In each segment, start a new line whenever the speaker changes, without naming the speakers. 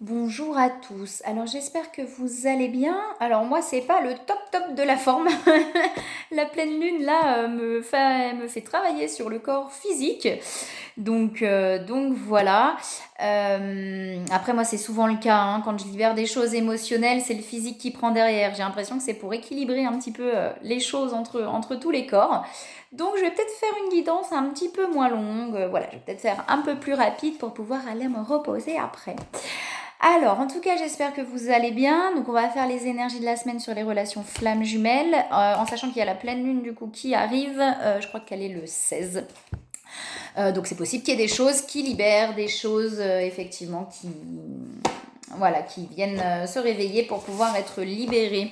Bonjour à tous. Alors j'espère que vous allez bien. Alors moi c'est pas le top de la forme. La pleine lune là me fait travailler sur le corps physique. Donc voilà. Après moi c'est souvent le cas, hein. Quand je libère des choses émotionnelles, c'est le physique qui prend derrière. J'ai l'impression que c'est pour équilibrer un petit peu les choses entre tous les corps. Donc je vais peut-être faire une guidance un petit peu moins longue. Voilà, je vais peut-être faire un peu plus rapide pour pouvoir aller me reposer après. Alors, en tout cas, j'espère que vous allez bien. Donc, on va faire les énergies de la semaine sur les relations flammes jumelles, en sachant qu'il y a la pleine lune du coup qui arrive. Je crois qu'elle est le 16. Donc, c'est possible qu'il y ait des choses qui libèrent, des choses effectivement voilà, qui viennent se réveiller pour pouvoir être libérées.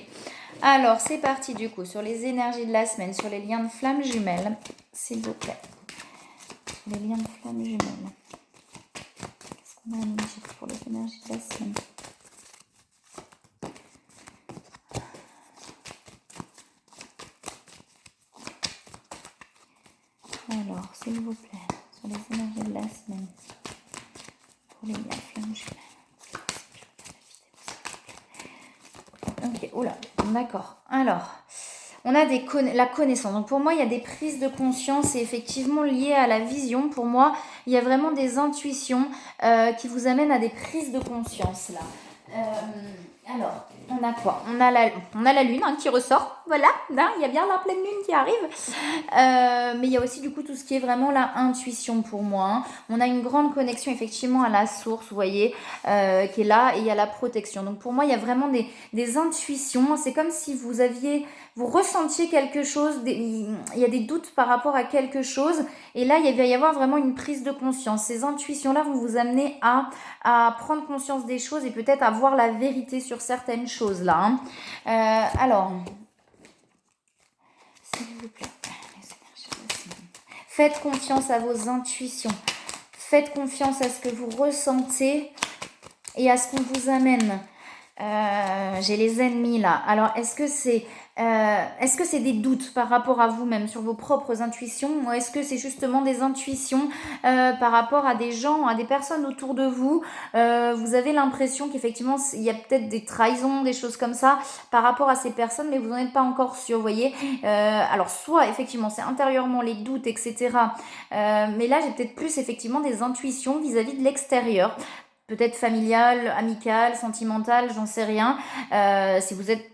Alors, c'est parti du coup sur les énergies de la semaine, sur les liens de flammes jumelles, s'il vous plaît. Les liens de flammes jumelles. On a un titre pour les énergies de la semaine. Alors, s'il vous plaît, sur les énergies de la semaine, pour les liens flammes jumelles. Ok, oula, d'accord. Alors, on a la connaissance. Donc pour moi, il y a des prises de conscience et effectivement liées à la vision. Pour moi, il y a vraiment des intuitions qui vous amènent à des prises de conscience là. Alors, on a quoi on a la lune qui ressort, voilà, là, il y a bien la pleine lune qui arrive. Mais il y a aussi du coup tout ce qui est vraiment la intuition pour moi, hein. On a une grande connexion effectivement à la source, vous voyez, qui est là, et il y a la protection. Donc pour moi, il y a vraiment des intuitions. C'est comme si vous ressentiez quelque chose, il y a des doutes par rapport à quelque chose, et là, il va y avoir vraiment une prise de conscience. Ces intuitions-là vont vous amener à prendre conscience des choses et peut-être à voir la vérité sur certaines choses là, hein. Alors, s'il vous plaît, faites confiance à vos intuitions. Faites confiance à ce que vous ressentez et à ce qu'on vous amène. J'ai les ennemis là. Alors, est-ce que c'est des doutes par rapport à vous-même sur vos propres intuitions, ou est-ce que c'est justement des intuitions par rapport à des gens, à des personnes autour de vous? Vous avez l'impression qu'effectivement il y a peut-être des trahisons, des choses comme ça par rapport à ces personnes, mais vous n'en êtes pas encore sûr, vous voyez. Alors soit effectivement c'est intérieurement les doutes, etc. Mais là j'ai peut-être plus effectivement des intuitions vis-à-vis de l'extérieur. Peut-être familial, amical, sentimental, j'en sais rien. Si vous êtes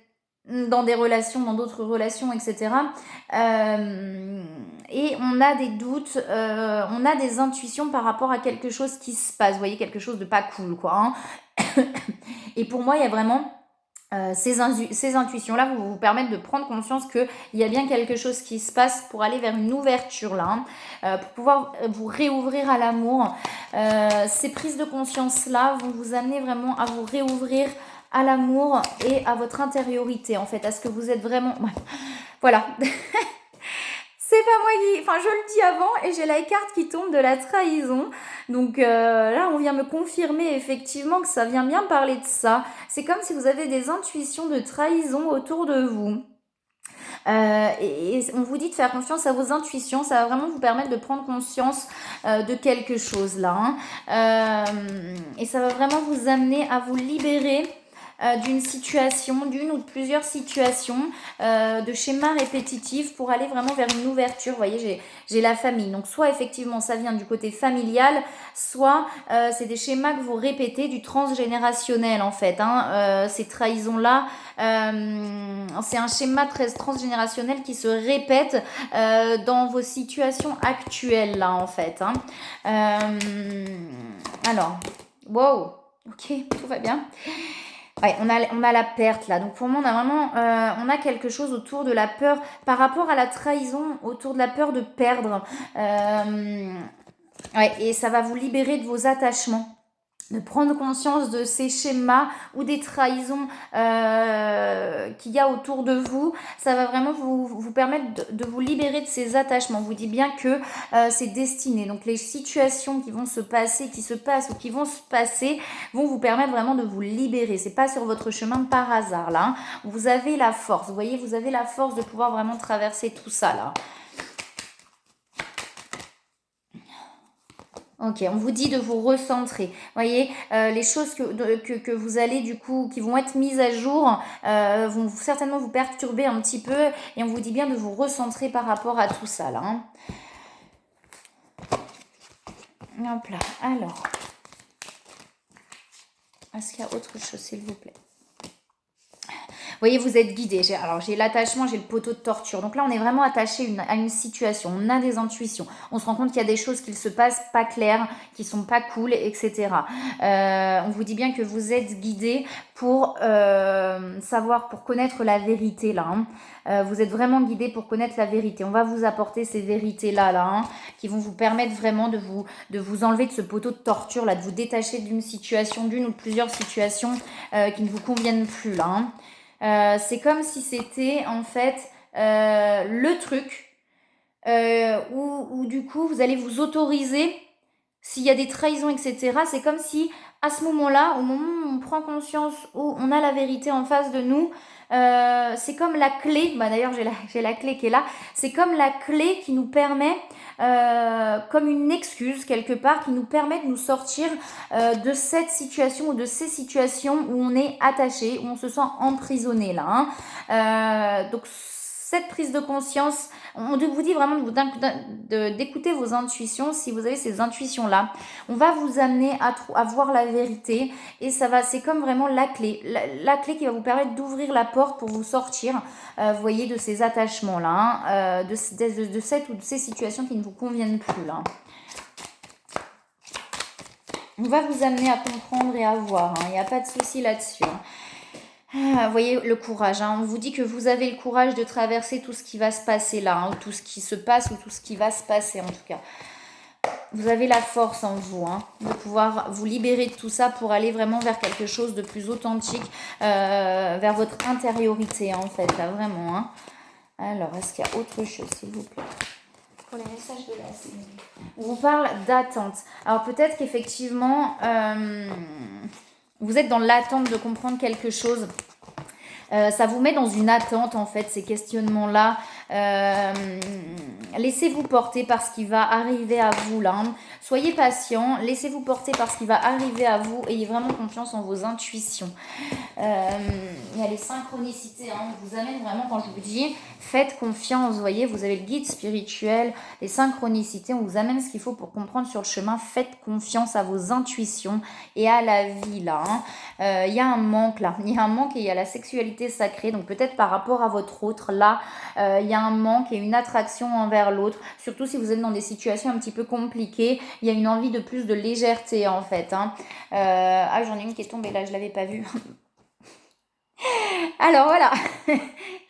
dans des relations, dans d'autres relations, etc. Et on a des doutes, on a des intuitions par rapport à quelque chose qui se passe. Vous voyez, quelque chose de pas cool, quoi, hein. Et pour moi, il y a vraiment ces intuitions-là vous permettent de prendre conscience qu'il y a bien quelque chose qui se passe pour aller vers une ouverture là, hein, pour pouvoir vous réouvrir à l'amour. Ces prises de conscience-là vont vous amener vraiment à vous réouvrir à l'amour et à votre intériorité, en fait, à ce que vous êtes vraiment... Voilà. C'est pas moi qui... Enfin, je le dis avant et j'ai la carte qui tombe de la trahison. Donc là, on vient me confirmer effectivement que ça vient bien parler de ça. C'est comme si vous avez des intuitions de trahison autour de vous. Et on vous dit de faire confiance à vos intuitions. Ça va vraiment vous permettre de prendre conscience de quelque chose là, hein. Et ça va vraiment vous amener à vous libérer d'une situation, d'une ou de plusieurs situations, de schémas répétitifs pour aller vraiment vers une ouverture. Vous voyez, j'ai la famille. Donc soit effectivement ça vient du côté familial, soit c'est des schémas que vous répétez du transgénérationnel en fait, hein. Ces trahisons-là, c'est un schéma très transgénérationnel qui se répète dans vos situations actuelles là en fait, hein. Alors, wow, ok, tout va bien. Ouais, on a la perte là. Donc pour moi, on a vraiment, on a quelque chose autour de la peur par rapport à la trahison, autour de la peur de perdre. Ouais, et ça va vous libérer de vos attachements, de prendre conscience de ces schémas ou des trahisons qu'il y a autour de vous. Ça va vraiment vous permettre de vous libérer de ces attachements. On vous dit bien que c'est destiné. Donc les situations qui vont se passer, qui se passent ou qui vont se passer vont vous permettre vraiment de vous libérer. C'est pas sur votre chemin par hasard là, hein. Vous avez la force, vous voyez, vous avez la force de pouvoir vraiment traverser tout ça là. Ok, on vous dit de vous recentrer. Voyez, les choses que vous allez du coup, qui vont être mises à jour, vont certainement vous perturber un petit peu, et on vous dit bien de vous recentrer par rapport à tout ça là, hein. Hop là, alors, est-ce qu'il y a autre chose s'il vous plaît? Vous voyez, vous êtes guidé. Alors, j'ai l'attachement, j'ai le poteau de torture. Donc là, on est vraiment attaché à une situation. On a des intuitions. On se rend compte qu'il y a des choses qui se passent pas claires, qui sont pas cool, etc. On vous dit bien que vous êtes guidé pour savoir, pour connaître la vérité là, hein. Vous êtes vraiment guidé pour connaître la vérité. On va vous apporter ces vérités-là, hein, qui vont vous permettre vraiment de vous enlever de ce poteau de torture, là, de vous détacher d'une situation, d'une ou de plusieurs situations qui ne vous conviennent plus, là, hein. C'est comme si c'était en fait le truc où du coup vous allez vous autoriser s'il y a des trahisons, etc. C'est comme si à ce moment-là, au moment où on prend conscience, où on a la vérité en face de nous, c'est comme la clé, bah d'ailleurs j'ai la clé qui est là, c'est comme la clé qui nous permet, comme une excuse quelque part, qui nous permet de nous sortir de cette situation ou de ces situations où on est attaché, où on se sent emprisonné là, hein. Donc cette prise de conscience, on vous dit vraiment d'écouter vos intuitions. Si vous avez ces intuitions là, on va vous amener à voir la vérité, et c'est comme vraiment la clé, la clé qui va vous permettre d'ouvrir la porte pour vous sortir, vous voyez, de ces attachements là, hein, de cette ou de ces situations qui ne vous conviennent plus là. On va vous amener à comprendre et à voir, hein, il n'y a pas de souci là-dessus, hein. Vous voyez le courage, hein. On vous dit que vous avez le courage de traverser tout ce qui va se passer là, hein, ou tout ce qui se passe, ou tout ce qui va se passer en tout cas. Vous avez la force en vous, hein, de pouvoir vous libérer de tout ça pour aller vraiment vers quelque chose de plus authentique, vers votre intériorité en fait, là vraiment, hein. Alors, est-ce qu'il y a autre chose s'il vous plaît? Pour les messages de la semaine, on vous parle d'attente. Alors peut-être qu'effectivement, vous êtes dans l'attente de comprendre quelque chose. Ça vous met dans une attente en fait, ces questionnements-là. Laissez-vous porter par ce qui va arriver à vous là, hein. Soyez patient, laissez-vous porter par ce qui va arriver à vous. Ayez vraiment confiance en vos intuitions. Il y a les synchronicités, hein, on vous amène vraiment, quand je vous dis faites confiance, vous voyez, vous avez le guide spirituel, les synchronicités, on vous amène ce qu'il faut pour comprendre sur le chemin. Faites confiance à vos intuitions et à la vie là, hein. Il y a un manque là, il y a un manque, et il y a la sexualité sacrée, donc peut-être par rapport à votre autre là, il y a un manque et une attraction envers l'autre, surtout si vous êtes dans des situations un petit peu compliquées. Il y a une envie de plus de légèreté en fait, hein. Ah, j'en ai une qui est tombée là, je l'avais pas vue. Alors voilà, je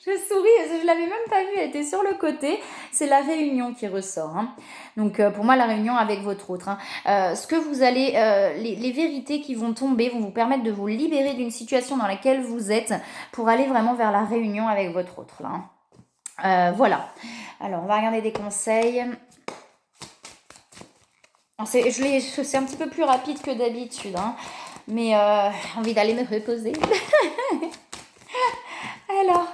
souris parce que je l'avais même pas vue, elle était sur le côté. C'est la réunion qui ressort, hein. Donc pour moi, la réunion avec votre autre, hein. Ce que vous allez, les vérités qui vont tomber vont vous permettre de vous libérer d'une situation dans laquelle vous êtes pour aller vraiment vers la réunion avec votre autre là, hein. Voilà. Alors on va regarder des conseils. C'est un petit peu plus rapide que d'habitude, hein, mais envie d'aller me reposer. Alors,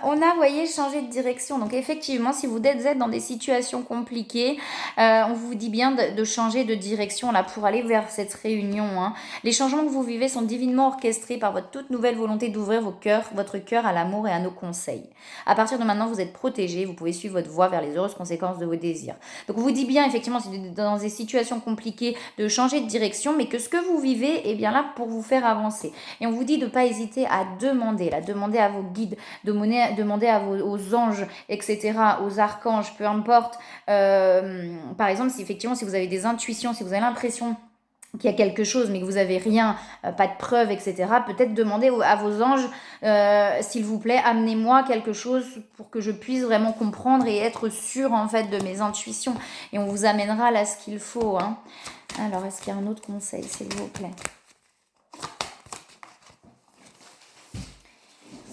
on a, vous voyez, changé de direction. Donc effectivement, si vous êtes dans des situations compliquées, on vous dit bien de changer de direction là pour aller vers cette réunion, hein. Les changements que vous vivez sont divinement orchestrés par votre toute nouvelle volonté d'ouvrir votre cœur à l'amour et à nos conseils. À partir de maintenant, vous êtes protégé, vous pouvez suivre votre voie vers les heureuses conséquences de vos désirs. Donc on vous dit bien, effectivement, si vous êtes dans des situations compliquées, de changer de direction, mais que ce que vous vivez est bien là pour vous faire avancer. Et on vous dit de ne pas hésiter à demander à vos guides, demander aux anges, etc., aux archanges, peu importe. Par exemple, si vous avez des intuitions, si vous avez l'impression qu'il y a quelque chose mais que vous n'avez rien, pas de preuves, etc., peut-être demander à vos anges, s'il vous plaît, amenez-moi quelque chose pour que je puisse vraiment comprendre et être sûre en fait de mes intuitions, et on vous amènera là ce qu'il faut, hein. Alors, est-ce qu'il y a un autre conseil, s'il vous plaît?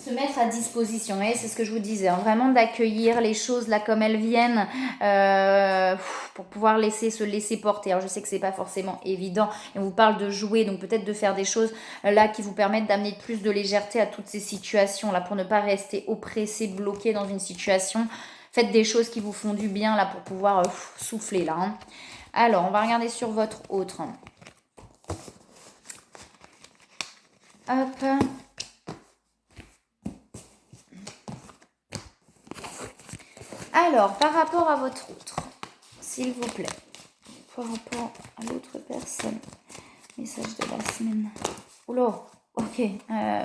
Se mettre à disposition, et c'est ce que je vous disais, hein, vraiment d'accueillir les choses là comme elles viennent, pour pouvoir se laisser porter. Alors je sais que c'est pas forcément évident, et on vous parle de jouer, donc peut-être de faire des choses là qui vous permettent d'amener plus de légèreté à toutes ces situations là, pour ne pas rester oppressé, bloqué dans une situation. Faites des choses qui vous font du bien là pour pouvoir souffler là. Hein. Alors, on va regarder sur votre autre. Hop. Alors, par rapport à votre autre, s'il vous plaît, par rapport à l'autre personne, message de la semaine. Oula, ok,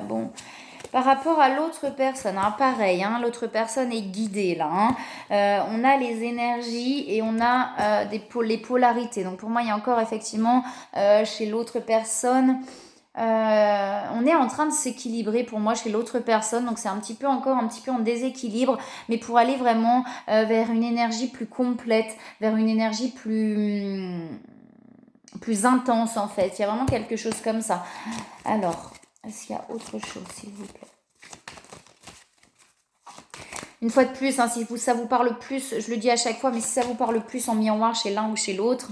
bon. Par rapport à l'autre personne, hein, pareil, hein, l'autre personne est guidée là. Hein. On a les énergies et on a les polarités. Donc pour moi, il y a encore effectivement chez l'autre personne, on est en train de s'équilibrer pour moi chez l'autre personne. Donc c'est encore un petit peu en déséquilibre, mais pour aller vraiment vers une énergie plus complète, vers une énergie plus intense en fait. Il y a vraiment quelque chose comme ça. Alors, est-ce qu'il y a autre chose, s'il vous plaît? Une fois de plus, hein, si ça vous parle plus, je le dis à chaque fois, mais si ça vous parle plus en miroir chez l'un ou chez l'autre,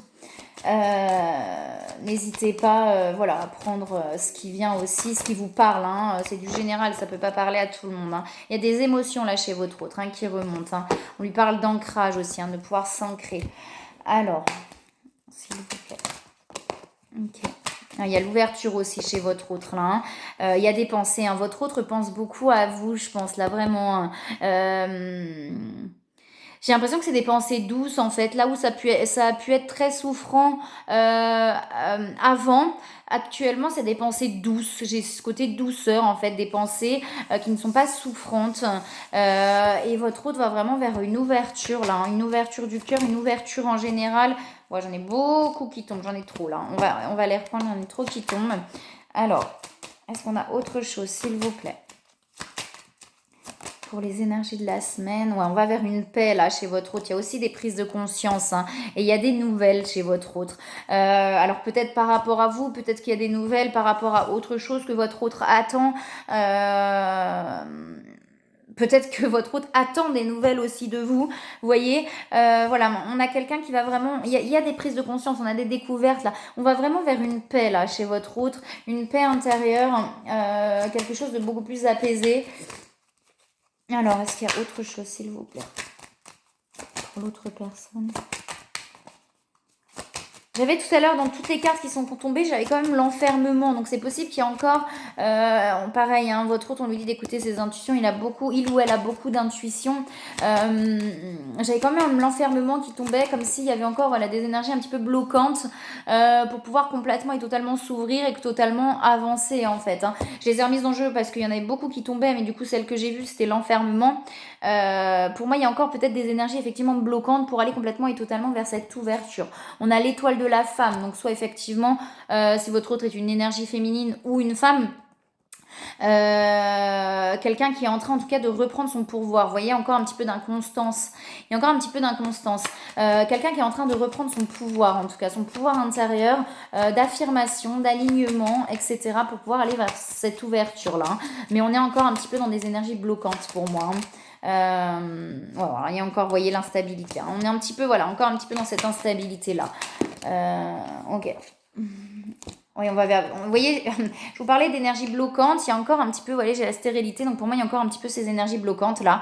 n'hésitez pas voilà, à prendre ce qui vient aussi, ce qui vous parle. Hein, c'est du général, ça ne peut pas parler à tout le monde. Hein. Il y a des émotions là chez votre autre hein, qui remontent. Hein. On lui parle d'ancrage aussi, hein, de pouvoir s'ancrer. Alors, s'il vous plaît. Ok. Il y a l'ouverture aussi chez votre autre là. Hein. Il y a des pensées. Hein. Votre autre pense beaucoup à vous, je pense là vraiment. J'ai l'impression que c'est des pensées douces en fait. Là où ça a pu être très souffrant avant, actuellement c'est des pensées douces. J'ai ce côté douceur en fait, des pensées qui ne sont pas souffrantes. Et votre autre va vraiment vers une ouverture là, hein. Une ouverture du cœur, une ouverture en général. Ouais, j'en ai beaucoup qui tombent, j'en ai trop là. On va les reprendre, j'en ai trop qui tombent. Alors, est-ce qu'on a autre chose, s'il vous plaît? Pour les énergies de la semaine, ouais, on va vers une paix là chez votre autre. Il y a aussi des prises de conscience hein, et il y a des nouvelles chez votre autre. Alors peut-être par rapport à vous, peut-être qu'il y a des nouvelles par rapport à autre chose que votre autre attend. Peut-être que votre autre attend des nouvelles aussi de vous. Vous voyez, voilà, on a quelqu'un qui va vraiment... Il y a des prises de conscience, on a des découvertes là. On va vraiment vers une paix là chez votre autre. Une paix intérieure, quelque chose de beaucoup plus apaisé. Alors, est-ce qu'il y a autre chose, s'il vous plaît, pour l'autre personne? J'avais tout à l'heure, dans toutes les cartes qui sont tombées, j'avais quand même l'enfermement. Donc, c'est possible qu'il y ait encore, pareil, hein, votre autre, on lui dit d'écouter ses intuitions. Il ou elle a beaucoup d'intuition. J'avais quand même l'enfermement qui tombait, comme s'il y avait encore voilà, des énergies un petit peu bloquantes pour pouvoir complètement et totalement s'ouvrir et totalement avancer, en fait. Hein. Je les ai remises en jeu parce qu'il y en avait beaucoup qui tombaient, mais du coup, celle que j'ai vue, c'était l'enfermement. Pour moi, il y a encore peut-être des énergies effectivement bloquantes pour aller complètement et totalement vers cette ouverture. On a l'étoile de la femme, donc soit effectivement, si votre autre est une énergie féminine ou une femme, quelqu'un qui est en train en tout cas de reprendre son pouvoir. Vous voyez, encore un petit peu d'inconstance. Il y a encore un petit peu d'inconstance. Quelqu'un qui est en train de reprendre son pouvoir, en tout cas son pouvoir intérieur, d'affirmation, d'alignement, etc. pour pouvoir aller vers cette ouverture-là. Hein. Mais on est encore un petit peu dans des énergies bloquantes pour moi. Hein. Voilà, il y a encore, vous voyez, l'instabilité. Hein. On est un petit peu, voilà, encore un petit peu dans cette instabilité-là. Ok. Oui, on va vers... Vous voyez, je vous parlais d'énergie bloquante. Il y a encore un petit peu, vous voyez, j'ai la stérilité. Donc pour moi, il y a encore un petit peu ces énergies bloquantes là,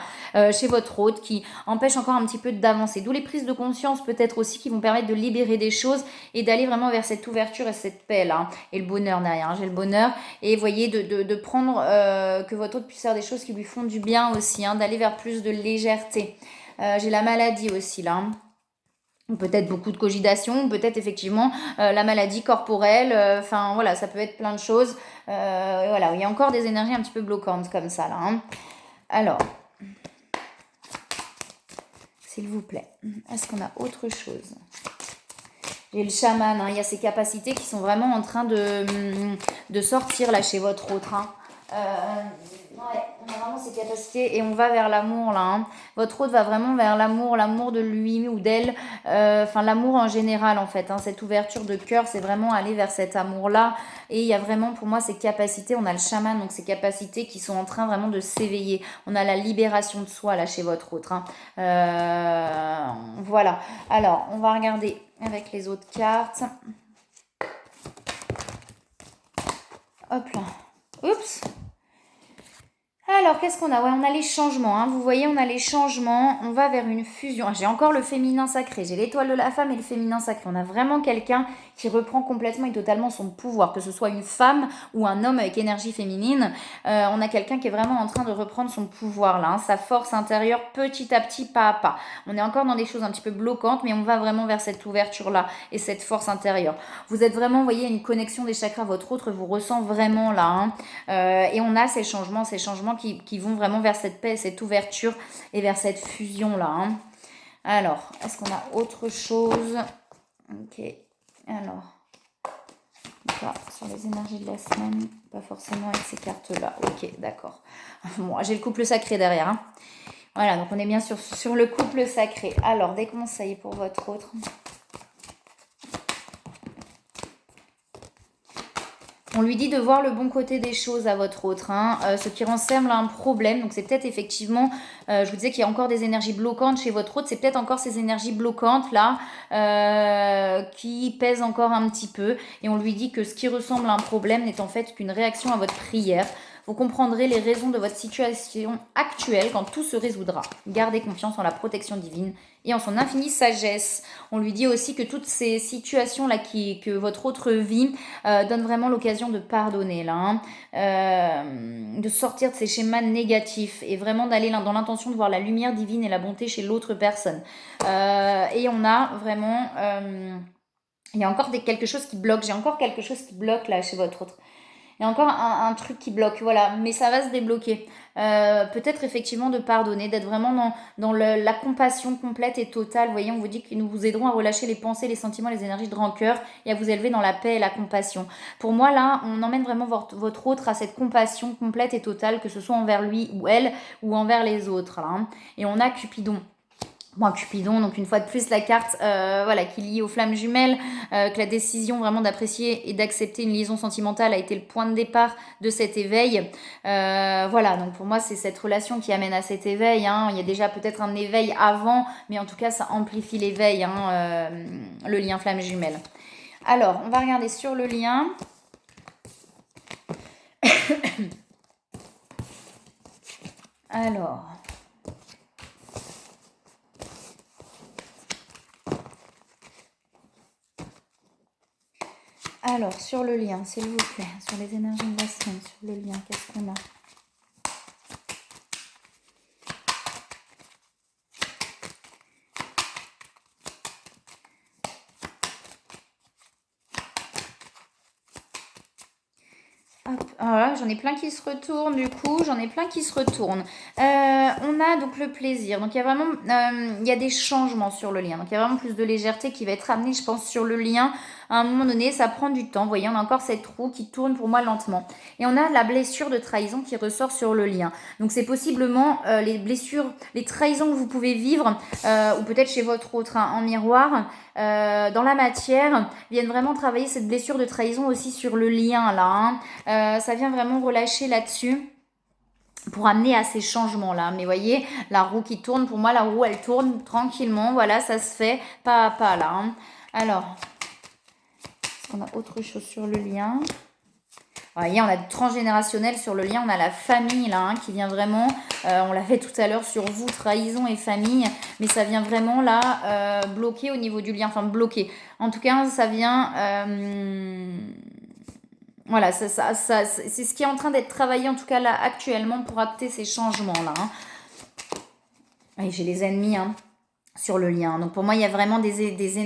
chez votre hôte, qui empêchent encore un petit peu d'avancer. D'où les prises de conscience peut-être aussi qui vont permettre de libérer des choses et d'aller vraiment vers cette ouverture et cette paix là. Hein. Et le bonheur derrière, hein. J'ai le bonheur. Et vous voyez, de prendre, que votre hôte puisse faire des choses qui lui font du bien aussi, hein, d'aller vers plus de légèreté. J'ai la maladie aussi là. Hein. Peut-être beaucoup de cogitation, peut-être effectivement la maladie corporelle, enfin voilà, ça peut être plein de choses. Voilà, il y a encore des énergies un petit peu bloquantes comme ça là. Hein. Alors, s'il vous plaît, est-ce qu'on a autre chose? J'ai le chaman, hein, il y a ces capacités qui sont vraiment en train de sortir là chez votre autre. Hein. Ouais, on a vraiment ces capacités et on va vers l'amour là. Hein. Votre autre va vraiment vers l'amour de lui ou d'elle, enfin l'amour en général en fait. Hein. Cette ouverture de cœur, c'est vraiment aller vers cet amour-là. Et il y a vraiment pour moi ces capacités, on a le chaman, donc ces capacités qui sont en train vraiment de s'éveiller. On a la libération de soi là chez votre autre. Hein. Voilà. Alors, on va regarder avec les autres cartes. Hop là. Oups. Alors, qu'est-ce qu'on a? Ouais, on a les changements, hein. Vous voyez, on a les changements. On va vers une fusion. J'ai encore le féminin sacré. J'ai l'étoile de la femme et le féminin sacré. On a vraiment quelqu'un qui reprend complètement et totalement son pouvoir, que ce soit une femme ou un homme avec énergie féminine. On a quelqu'un qui est vraiment en train de reprendre son pouvoir, là, hein, sa force intérieure, petit à petit, pas à pas. On est encore dans des choses un petit peu bloquantes, mais on va vraiment vers cette ouverture-là et cette force intérieure. Vous êtes vraiment, vous voyez, une connexion des chakras. Votre autre vous ressent vraiment là, hein. Et on a ces changements qui vont vraiment vers cette paix, cette ouverture et vers cette fusion-là, hein. Alors, est-ce qu'on a autre chose? Ok, alors, là, sur les énergies de la semaine, pas forcément avec ces cartes-là. Ok, d'accord. Bon, j'ai le couple sacré derrière, hein. Voilà, donc on est bien sur le couple sacré. Alors, des conseils pour votre autre? On lui dit de voir le bon côté des choses à votre autre, hein, ce qui ressemble à un problème. Donc c'est peut-être effectivement, je vous disais qu'il y a encore des énergies bloquantes chez votre autre. C'est peut-être encore ces énergies bloquantes là qui pèsent encore un petit peu. Et on lui dit que ce qui ressemble à un problème n'est en fait qu'une réaction à votre prière. Vous comprendrez les raisons de votre situation actuelle quand tout se résoudra. Gardez confiance en la protection divine et en son infinie sagesse. On lui dit aussi que toutes ces situations-là que votre autre vit donnent vraiment l'occasion de pardonner, là, hein, de sortir de ces schémas négatifs et vraiment d'aller dans l'intention de voir la lumière divine et la bonté chez l'autre personne. Et on a vraiment... il y a encore quelque chose qui bloque. J'ai encore quelque chose qui bloque là chez votre autre. Il y a encore un truc qui bloque, voilà, mais ça va se débloquer. Peut-être effectivement de pardonner, d'être vraiment dans la compassion complète et totale. Vous voyez, on vous dit que nous vous aiderons à relâcher les pensées, les sentiments, les énergies de rancœur et à vous élever dans la paix et la compassion. Pour moi, là, on emmène vraiment votre autre à cette compassion complète et totale, que ce soit envers lui ou elle ou envers les autres, là, hein. Et on a Cupidon. Bon, Cupidon, donc une fois de plus la carte voilà, qui lie aux flammes jumelles, que la décision vraiment d'apprécier et d'accepter une liaison sentimentale a été le point de départ de cet éveil. Voilà, donc pour moi c'est cette relation qui amène à cet éveil, hein. Il y a déjà peut-être un éveil avant, mais en tout cas ça amplifie l'éveil, hein, le lien flamme jumelle. Alors, on va regarder sur le lien. Alors... Alors, sur le lien, s'il vous plaît, sur les énergies de la semaine, sur le lien, qu'est-ce qu'on a? Alors là, j'en ai plein qui se retournent, du coup, j'en ai plein qui se retournent. On a donc le plaisir. Donc, il y a vraiment, il y a des changements sur le lien. Donc, il y a vraiment plus de légèreté qui va être amenée, je pense, sur le lien. À un moment donné, ça prend du temps. Vous voyez, on a encore cette roue qui tourne pour moi lentement. Et on a la blessure de trahison qui ressort sur le lien. Donc, c'est possiblement les blessures, les trahisons que vous pouvez vivre, ou peut-être chez votre autre, hein, en miroir, dans la matière, viennent vraiment travailler cette blessure de trahison aussi sur le lien, là, hein. Ça vient vraiment relâcher là-dessus pour amener à ces changements-là. Mais voyez, la roue qui tourne, pour moi, la roue, elle tourne tranquillement. Voilà, ça se fait pas à pas, là, hein. Alors, est-ce qu'on a autre chose sur le lien? Vous voyez, on a du transgénérationnel sur le lien, on a la famille là, hein, qui vient vraiment, on l'a fait tout à l'heure sur vous, trahison et famille, mais ça vient vraiment là bloquer au niveau du lien, enfin bloquer. En tout cas, ça vient... voilà, c'est ce qui est en train d'être travaillé en tout cas là actuellement pour acter ces changements là, hein. Et j'ai les ennemis, hein, sur le lien. Donc pour moi, il y a vraiment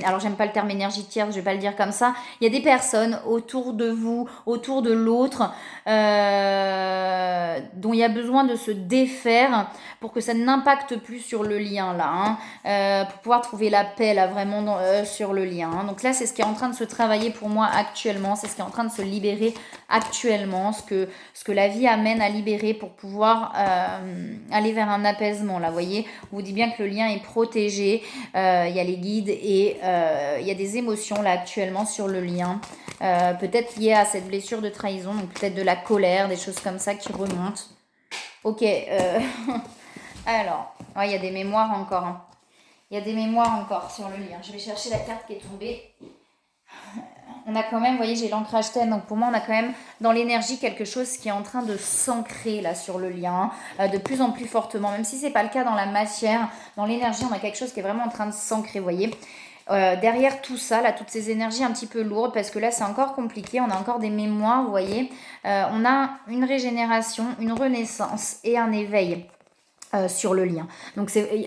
alors j'aime pas le terme énergie tierce, je vais pas le dire comme ça. Il y a des personnes autour de vous, autour de l'autre, dont il y a besoin de se défaire pour que ça n'impacte plus sur le lien là, hein, pour pouvoir trouver la paix là vraiment sur le lien, hein. Donc là, c'est ce qui est en train de se travailler pour moi actuellement, c'est ce qui est en train de se libérer actuellement, ce que la vie amène à libérer pour pouvoir aller vers un apaisement là. Vous voyez, on vous dit bien que le lien est protégé. Il y a les guides et il y a des émotions là actuellement sur le lien, peut-être liées à cette blessure de trahison, donc peut-être de la colère, des choses comme ça qui remontent. Ok, alors, ouais, il y a des mémoires encore, hein. Il y a des mémoires encore sur le lien. Je vais chercher la carte qui est tombée. on a quand même, vous voyez, j'ai l'ancrage thème, donc pour moi, on a quand même dans l'énergie quelque chose qui est en train de s'ancrer là sur le lien, de plus en plus fortement, même si c'est pas le cas dans la matière, dans l'énergie, on a quelque chose qui est vraiment en train de s'ancrer, vous voyez. Derrière tout ça, là, toutes ces énergies un petit peu lourdes, parce que là, c'est encore compliqué, on a encore des mémoires, vous voyez. On a une régénération, une renaissance et un éveil. Sur le lien. Donc c'est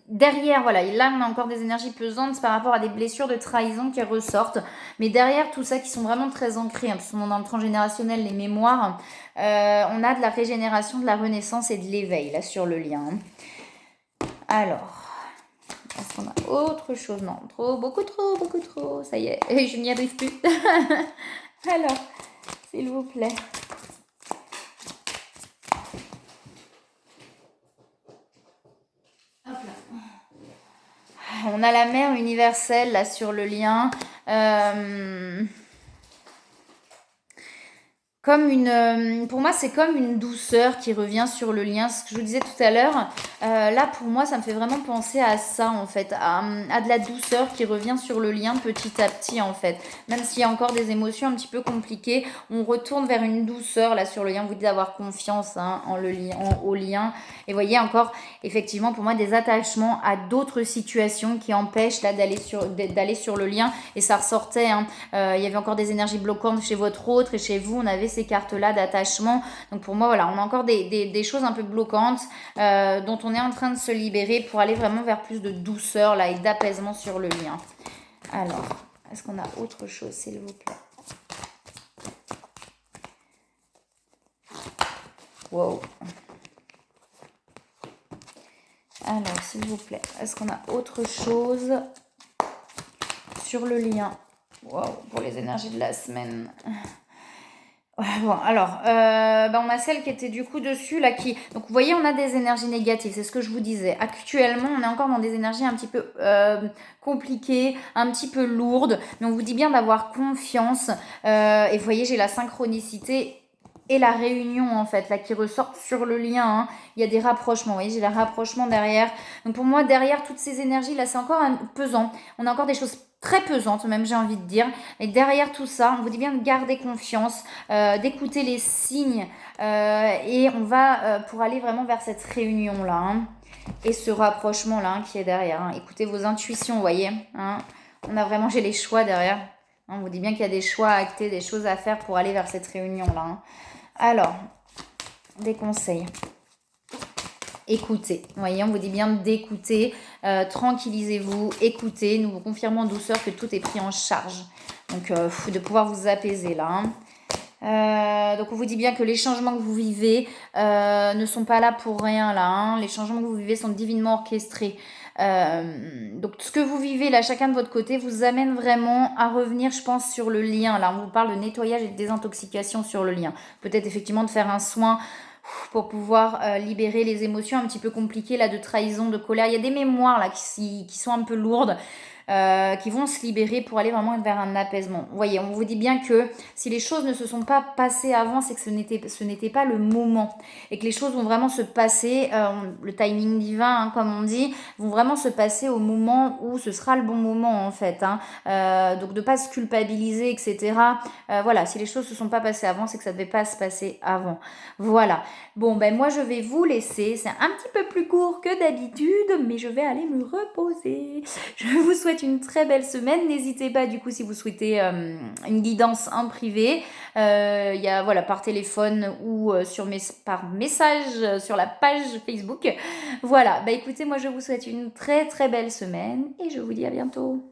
derrière, voilà, et là on a encore des énergies pesantes par rapport à des blessures de trahison qui ressortent, mais derrière tout ça qui sont vraiment très ancrées, hein, parce qu'on est dans le transgénérationnel, les mémoires, on a de la régénération, de la renaissance et de l'éveil là sur le lien. Alors, est-ce qu'on a autre chose? Non, beaucoup trop, ça y est, je n'y arrive plus. Alors, s'il vous plaît. On a la mère universelle là sur le lien. Pour moi, c'est comme une douceur qui revient sur le lien. Ce que je vous disais tout à l'heure, là, pour moi, ça me fait vraiment penser à ça, en fait, à de la douceur qui revient sur le lien petit à petit, en fait. Même s'il y a encore des émotions un petit peu compliquées, on retourne vers une douceur, là, sur le lien. Vous dites d'avoir confiance hein, au lien. Et voyez encore, effectivement, pour moi, des attachements à d'autres situations qui empêchent, là, d'aller sur le lien. Et ça ressortait, hein, il y avait encore des énergies bloquantes chez votre autre et chez vous, on avait ces cartes-là d'attachement. Donc pour moi, voilà, on a encore des choses un peu bloquantes dont on est en train de se libérer pour aller vraiment vers plus de douceur là, et d'apaisement sur le lien. Alors, est-ce qu'on a autre chose, s'il vous plaît? Wow. Alors, s'il vous plaît, est-ce qu'on a autre chose sur le lien? Wow, pour les énergies de la semaine. Bon, alors, on a celle qui était du coup dessus, là, qui... Donc, vous voyez, on a des énergies négatives, c'est ce que je vous disais. Actuellement, on est encore dans des énergies un petit peu compliquées, un petit peu lourdes, mais on vous dit bien d'avoir confiance. Et vous voyez, j'ai la synchronicité et la réunion, en fait, là, qui ressort sur le lien. Hein. Il y a des rapprochements, vous voyez, j'ai les rapprochements derrière. Donc, pour moi, derrière toutes ces énergies, là, c'est encore pesant. On a encore des choses très pesante, même j'ai envie de dire. Et derrière tout ça, on vous dit bien de garder confiance, d'écouter les signes, et on va pour aller vraiment vers cette réunion-là, hein, et ce rapprochement-là hein, qui est derrière. Hein. Écoutez vos intuitions, vous voyez. Hein. On a vraiment, j'ai les choix derrière. Hein, on vous dit bien qu'il y a des choix à acter, des choses à faire pour aller vers cette réunion-là. Hein. Alors, des conseils. Écoutez, vous voyez, on vous dit bien d'écouter, tranquillisez-vous, écoutez, nous vous confirmons en douceur que tout est pris en charge, donc de pouvoir vous apaiser là. Hein. Donc on vous dit bien que les changements que vous vivez ne sont pas là pour rien là, hein. Les changements que vous vivez sont divinement orchestrés. Donc ce que vous vivez là, chacun de votre côté, vous amène vraiment à revenir, je pense, sur le lien. Là, on vous parle de nettoyage et de désintoxication sur le lien. Peut-être effectivement de faire un soin pour pouvoir libérer les émotions un petit peu compliquées là de trahison, de colère. Il y a des mémoires là qui sont un peu lourdes. Qui vont se libérer pour aller vraiment vers un apaisement. Vous voyez, on vous dit bien que si les choses ne se sont pas passées avant, c'est que ce n'était pas le moment. Et que les choses vont vraiment se passer, le timing divin, hein, comme on dit, vont vraiment se passer au moment où ce sera le bon moment, en fait. Hein. Donc de ne pas se culpabiliser, etc. Voilà, si les choses ne se sont pas passées avant, c'est que ça ne devait pas se passer avant. Voilà. Bon, ben moi, je vais vous laisser. C'est un petit peu plus court que d'habitude, mais je vais aller me reposer. Je vous souhaite une très belle semaine. N'hésitez pas du coup si vous souhaitez une guidance en privé. Il y a voilà par téléphone ou par message sur la page Facebook. Voilà, bah écoutez, moi je vous souhaite une très très belle semaine et je vous dis à bientôt.